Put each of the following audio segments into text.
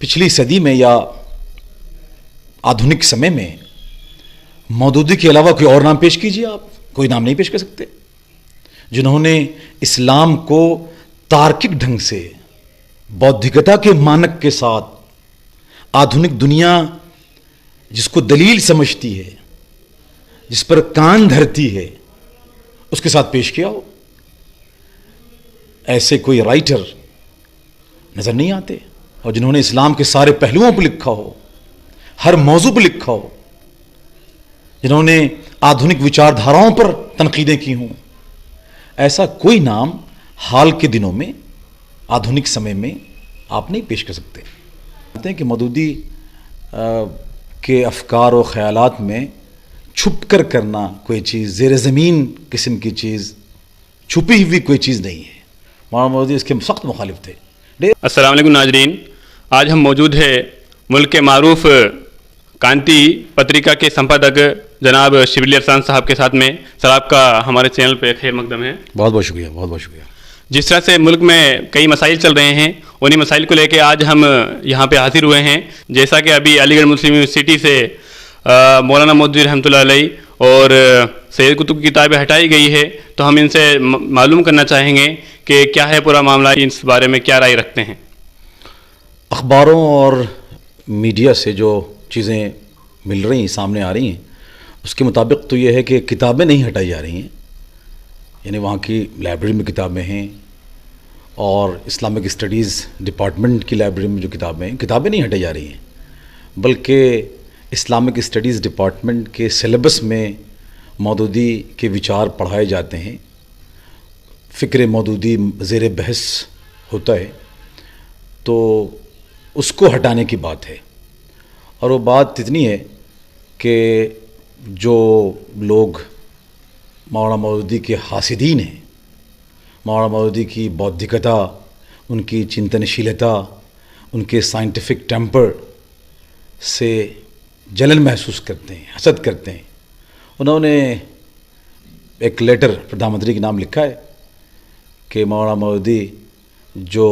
पिछली सदी में या आधुनिक समय में मौदूदी के अलावा कोई और नाम पेश कीजिए। आप कोई नाम नहीं पेश कर सकते जिन्होंने इस्लाम को तार्किक ढंग से बौद्धिकता के मानक के साथ आधुनिक दुनिया जिसको दलील समझती है, जिस पर कान धरती है, उसके साथ पेश किया हो। ऐसे कोई राइटर नजर नहीं आते, और जिन्होंने इस्लाम के सारे पहलुओं पर लिखा हो, हर मौजू पर लिखा हो, जिन्होंने आधुनिक विचारधाराओं पर तनकीदें की हों, ऐसा कोई नाम हाल के दिनों में आधुनिक समय में आप नहीं पेश कर सकते। कहते हैं कि मौदूदी के अफकार और ख्यालात में छुप कर करना कोई चीज़, ज़ेर ज़मीन किस्म की चीज़, छुपी हुई कोई चीज़ नहीं है। मौलाना मौदूदी इसके सख्त मुखालिफ थे। अस्सलाम वालेकुम नाजरीन, आज हम मौजूद है मुल्क के मारूफ कांति पत्रिका के संपादक जनाब शिबली अरसान साहब के साथ में। सर, आपका हमारे चैनल पे खैर मकदम है। बहुत बहुत शुक्रिया, बहुत बहुत शुक्रिया। जिस तरह से मुल्क में कई मसाइल चल रहे हैं, उन्हीं मसाइल को लेकर आज हम यहाँ पे हाजिर हुए हैं। जैसा कि अभी अलीगढ़ मुस्लिम यूनिवर्सिटी से मौलाना मौदूदी रहमतुल्लाह अलैह और सैयद कुतुब की किताबें हटाई गई है, तो हम इनसे मालूम करना चाहेंगे कि क्या है पूरा मामला, इस बारे में क्या राय रखते हैं। अखबारों और मीडिया से जो चीज़ें मिल रही हैं, सामने आ रही हैं, उसके मुताबिक तो ये है कि किताबें नहीं हटाई जा रही हैं। यानी वहाँ की लाइब्रेरी में किताबें हैं और इस्लामिक स्टडीज़ डिपार्टमेंट की लाइब्रेरी में जो किताबें हैं, किताबें नहीं हटाई जा रही हैं, बल्कि इस्लामिक स्टडीज़ डिपार्टमेंट के सिलेबस में मौदूदी के विचार पढ़ाए जाते हैं। फ़िक्र मौदूदी ज़ेर बहस होता है, तो उसको हटाने की बात है। और वो बात इतनी है कि जो लोग मौलाना मौदूदी के हासिदीन हैं, मौलाना मौदूदी की बौद्धिकता, उनकी चिंतनशीलता, उनके साइंटिफिक टेम्पर से जलन महसूस करते हैं, हसद करते हैं। उन्होंने एक लेटर प्रधानमंत्री के नाम लिखा है कि मौलाना मौदूदी जो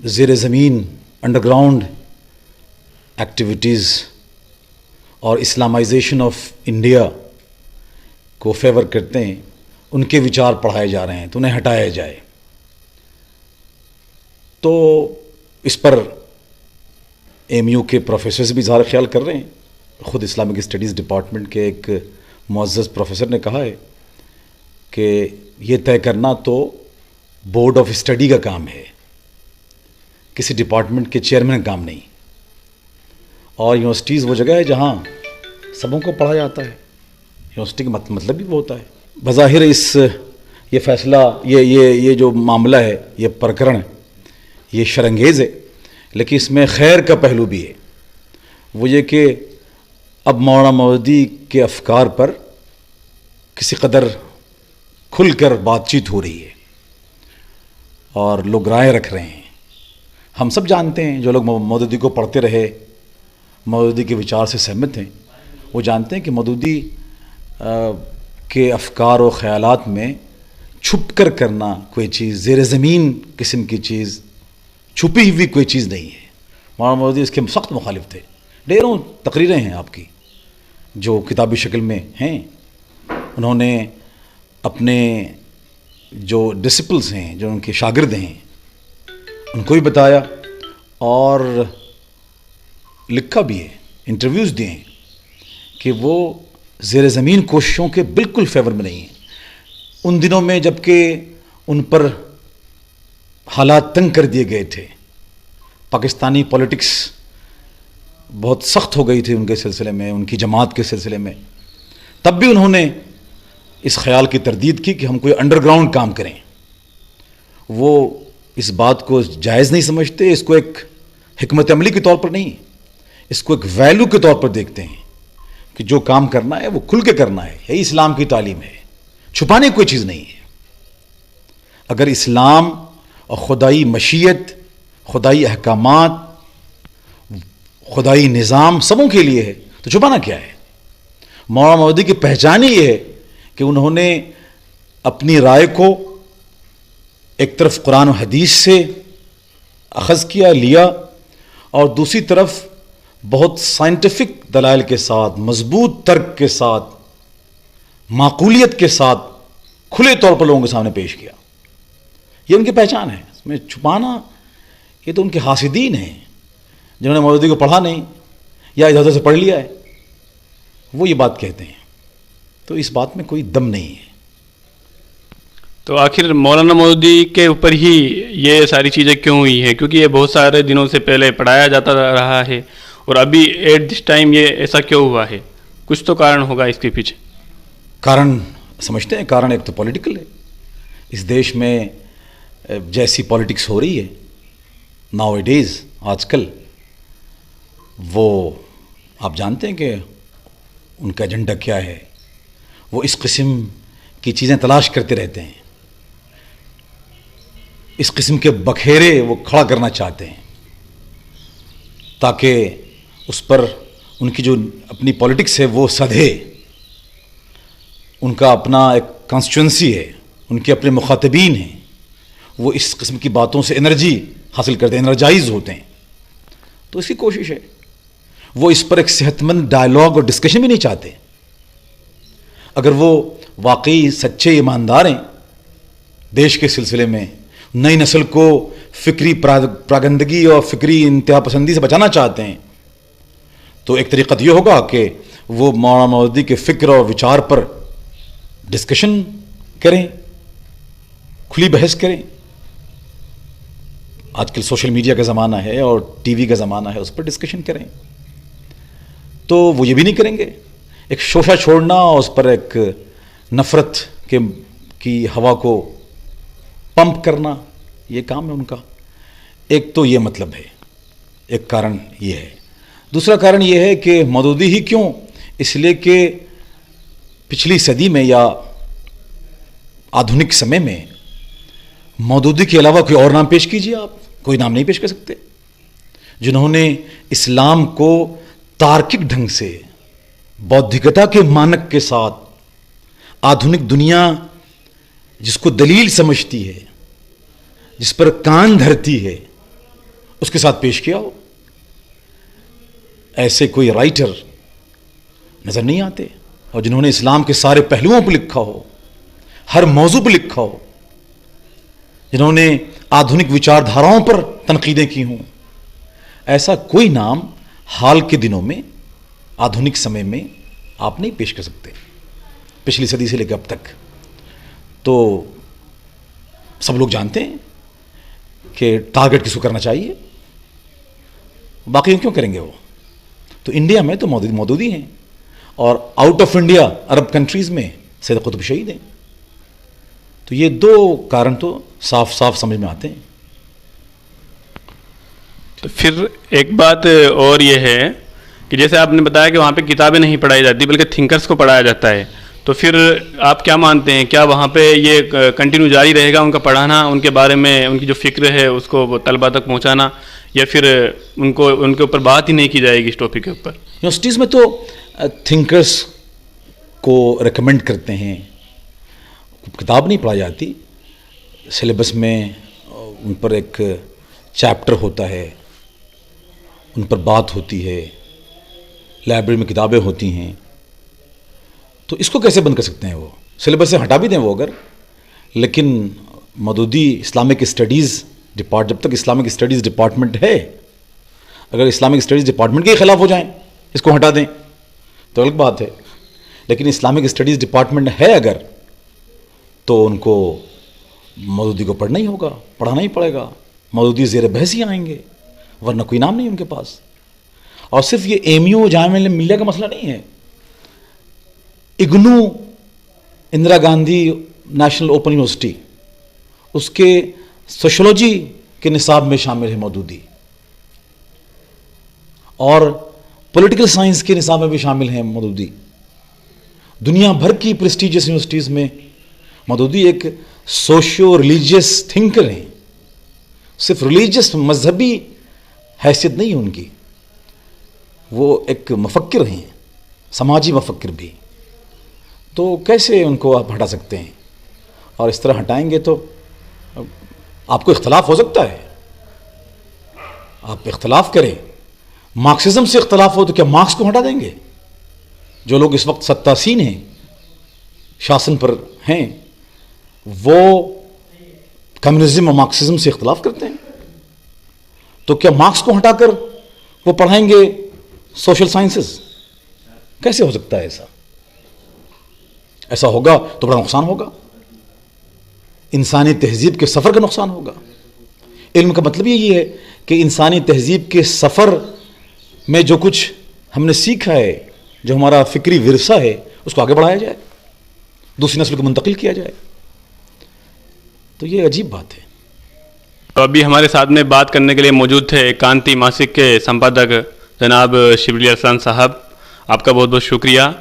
ज़ेर ज़मीन अंडरग्राउंड एक्टिविटीज़ और इस्लामाइजेशन ऑफ इंडिया को फेवर करते हैं, उनके विचार पढ़ाए जा रहे हैं, तो उन्हें हटाया जाए। तो इस पर एमयू के प्रोफेसर्स भी इज़हार ख्याल कर रहे हैं। ख़ुद इस्लामिक स्टडीज़ डिपार्टमेंट के एक मुअज़्ज़ज़ प्रोफेसर ने कहा है कि ये तय करना तो बोर्ड ऑफ स्टडी का काम है, किसी डिपार्टमेंट के चेयरमैन का काम नहीं। और यूनिवर्सिटीज़ वो जगह है जहाँ सबों को पढ़ा जाता है। यूनिवर्सिटी का मतलब भी वो होता है। बज़ाहिर ये फ़ैसला, ये जो मामला है, ये प्रकरण, ये शरंगेज़ है, लेकिन इसमें खैर का पहलू भी है। वो ये कि अब मौलाना मौदूदी के अफकार पर किसी कदर खुलकर बातचीत हो रही है और लोग राय रख रहे हैं। हम सब जानते हैं, जो लोग मौदूदी को पढ़ते रहे, मौदूदी के विचार से सहमत हैं, वो जानते हैं कि मौदूदी के अफकार और ख़यालात में छुप कर करना कोई चीज़, ज़ेर ज़मीन किस्म की चीज़, छुपी हुई कोई चीज़ नहीं है। मौलाना मौदूदी इसके सख्त मुखालिफ थे। ढेरों तकरीरें हैं आपकी जो किताबी शक्ल में हैं। उन्होंने अपने जो डिसिपल्स हैं, जो उनके शागिर्द हैं, उनको भी बताया और लिखा भी है, इंटरव्यूज़ दिए हैं कि वो ज़ेर ज़मीन कोशिशों के बिल्कुल फेवर में नहीं हैं। उन दिनों में जबकि उन पर हालात तंग कर दिए गए थे, पाकिस्तानी पॉलिटिक्स बहुत सख्त हो गई थी उनके सिलसिले में, उनकी जमात के सिलसिले में, तब भी उन्होंने इस ख्याल की तरदीद की कि हम कोई अंडरग्राउंड काम करें। वो इस बात को जायज़ नहीं समझते, इसको एक हिकमत अमली के तौर पर नहीं, इसको एक वैल्यू के तौर पर देखते हैं कि जो काम करना है वो खुल के करना है। यही इस्लाम की तालीम है, छुपाने की कोई चीज़ नहीं है। अगर इस्लाम और खुदाई मशीयत, खुदाई अहकामात, खुदाई निज़ाम सबों के लिए है, तो छुपाना क्या है। मौलाना मौदूदी की पहचान ही ये है कि उन्होंने अपनी राय को एक तरफ कुरान और हदीस से अखज़ किया, लिया, और दूसरी तरफ बहुत साइंटिफिक दलाइल के साथ, मजबूत तर्क के साथ, माकूलियत के साथ खुले तौर पर लोगों के सामने पेश किया। ये उनकी पहचान है। इसमें छुपाना, ये तो उनके हासिदीन हैं जिन्होंने मौदूदी को पढ़ा नहीं या इधर उधर से पढ़ लिया है, वो ये बात कहते हैं। तो इस बात में कोई दम नहीं है। तो आखिर मौलाना मौदूदी के ऊपर ही ये सारी चीज़ें क्यों हुई हैं? क्योंकि ये बहुत सारे दिनों से पहले पढ़ाया जाता रहा है और अभी एट दिस टाइम ये ऐसा क्यों हुआ है? कुछ तो कारण होगा इसके पीछे। कारण समझते हैं? कारण एक तो पॉलिटिकल है। इस देश में जैसी पॉलिटिक्स हो रही है नाउ डेज, आजकल, वो आप जानते हैं कि उनका एजेंडा क्या है। वो इस किस्म की चीज़ें तलाश करते रहते हैं, इस किस्म के बखेरे वो खड़ा करना चाहते हैं ताकि उस पर उनकी जो अपनी पॉलिटिक्स है वो सधे। उनका अपना एक कॉन्स्टिट्यूंसी है, उनके अपने मुखातबीन हैं, वो इस किस्म की बातों से एनर्जी हासिल करते हैं, एनर्जाइज होते हैं। तो इसकी कोशिश है। वो इस पर एक सेहतमंद डायलॉग और डिस्कशन भी नहीं चाहते। अगर वो वाकई सच्चे ईमानदार हैं देश के सिलसिले में, नई नस्ल को फिक्री प्रागंदगी और फिक्री इंतहा पसंदी से बचाना चाहते हैं, तो एक तरीक़ा यह होगा कि वो मौलाना मौदूदी के फ़िक्र और विचार पर डिस्कशन करें, खुली बहस करें। आजकल सोशल मीडिया का ज़माना है और टीवी का ज़माना है, उस पर डिस्कशन करें। तो वो ये भी नहीं करेंगे। एक शोशा छोड़ना और उस पर एक नफ़रत की हवा को पंप करना, ये काम है उनका। एक तो ये मतलब है, एक कारण ये है। दूसरा कारण ये है कि मौदूदी ही क्यों? इसलिए कि पिछली सदी में या आधुनिक समय में मौदूदी के अलावा कोई और नाम पेश कीजिए, आप कोई नाम नहीं पेश कर सकते जिन्होंने इस्लाम को तार्किक ढंग से, बौद्धिकता के मानक के साथ, आधुनिक दुनिया जिसको दलील समझती है, जिस पर कान धरती है, उसके साथ पेश किया हो। ऐसे कोई राइटर नजर नहीं आते, और जिन्होंने इस्लाम के सारे पहलुओं पर लिखा हो, हर मौजू पर लिखा हो, जिन्होंने आधुनिक विचारधाराओं पर तनकीदें की हों, ऐसा कोई नाम हाल के दिनों में, आधुनिक समय में आप नहीं पेश कर सकते, पिछली सदी से लेकर अब तक। तो सब लोग जानते हैं कि टारगेट किसको करना चाहिए, बाकी क्यों करेंगे वो? तो इंडिया में तो मौदूदी हैं, और out of India Arab countries में सैयद कुतुब शहीद हैं। तो ये दो कारण तो साफ साफ समझ में आते हैं। तो फिर एक बात और ये है कि जैसे आपने बताया कि वहाँ पे किताबें नहीं पढ़ाई जाती बल्कि थिंकर्स को पढ़ाया जाता है, तो फिर आप क्या मानते हैं, क्या वहाँ पे ये कंटिन्यू जारी रहेगा उनका पढ़ाना, उनके बारे में उनकी जो फिक्र है उसको तलबा तक पहुँचाना, या फिर उनके ऊपर बात ही नहीं की जाएगी इस टॉपिक के ऊपर? यूनिवर्सिटीज़ में तो थिंकर्स को रिकमेंड करते हैं, किताब नहीं पढ़ाई जाती। सिलेबस में उन पर एक चैप्टर होता है, उन पर बात होती है, लाइब्रेरी में किताबें होती हैं। तो इसको कैसे बंद कर सकते हैं? वो सिलेबस से हटा भी दें वो अगर, लेकिन मौदूदी इस्लामिक स्टडीज़ जब तक इस्लामिक स्टडीज़ डिपार्टमेंट है, अगर इस्लामिक स्टडीज़ डिपार्टमेंट के खिलाफ हो जाएं, इसको हटा दें तो अलग बात है। लेकिन इस्लामिक स्टडीज़ डिपार्टमेंट है अगर, तो उनको मौदूदी को पढ़ना ही होगा, पढ़ाना ही पड़ेगा। मौदूदी ज़ेर बहस ही आएंगे, वरना कोई नाम नहीं उनके पास। और सिर्फ ये एमयू जामिया मिलिया का मसला नहीं है, IGNOU Indira Gandhi national open university, उसके सोशोलॉजी के निसाब में शामिल है मौदूदी, और पॉलिटिकल साइंस के निसाब में भी शामिल है मौदूदी। दुनिया भर की प्रेस्टिजियस यूनिवर्सिटीज़ में मौदूदी एक सोशियो रिलीजियस थिंकर हैं। सिर्फ रिलीजियस मजहबी हैसियत नहीं है उनकी, वो एक मुफक्किर हैं, समाजी मुफक्किर भी। तो कैसे उनको आप हटा सकते हैं? और इस तरह हटाएंगे तो आपको इख्तलाफ हो सकता है, आप इख्तलाफ करें, मार्क्सिज्म से इख्तलाफ हो तो क्या मार्क्स को हटा देंगे? जो लोग इस वक्त सत्तासीन हैं, शासन पर हैं, वो कम्युनिज्म और मार्क्सिज्म से इख्तलाफ करते हैं, तो क्या मार्क्स को हटाकर वो पढ़ाएंगे सोशल साइंसेस? कैसे हो सकता है ऐसा? ऐसा होगा तो बड़ा नुकसान होगा, इंसानी तहजीब के सफ़र का नुकसान होगा। इल्म का मतलब यही है कि इंसानी तहजीब के सफ़र में जो कुछ हमने सीखा है, जो हमारा फ़िक्री विरसा है, उसको आगे बढ़ाया जाए, दूसरी नस्ल को मुंतकिल किया जाए। तो ये अजीब बात है। तो अभी हमारे साथ में बात करने के लिए मौजूद थे कांति मासिक के संपादक जनाब शिबली अरसलान साहब। आपका बहुत बहुत शुक्रिया।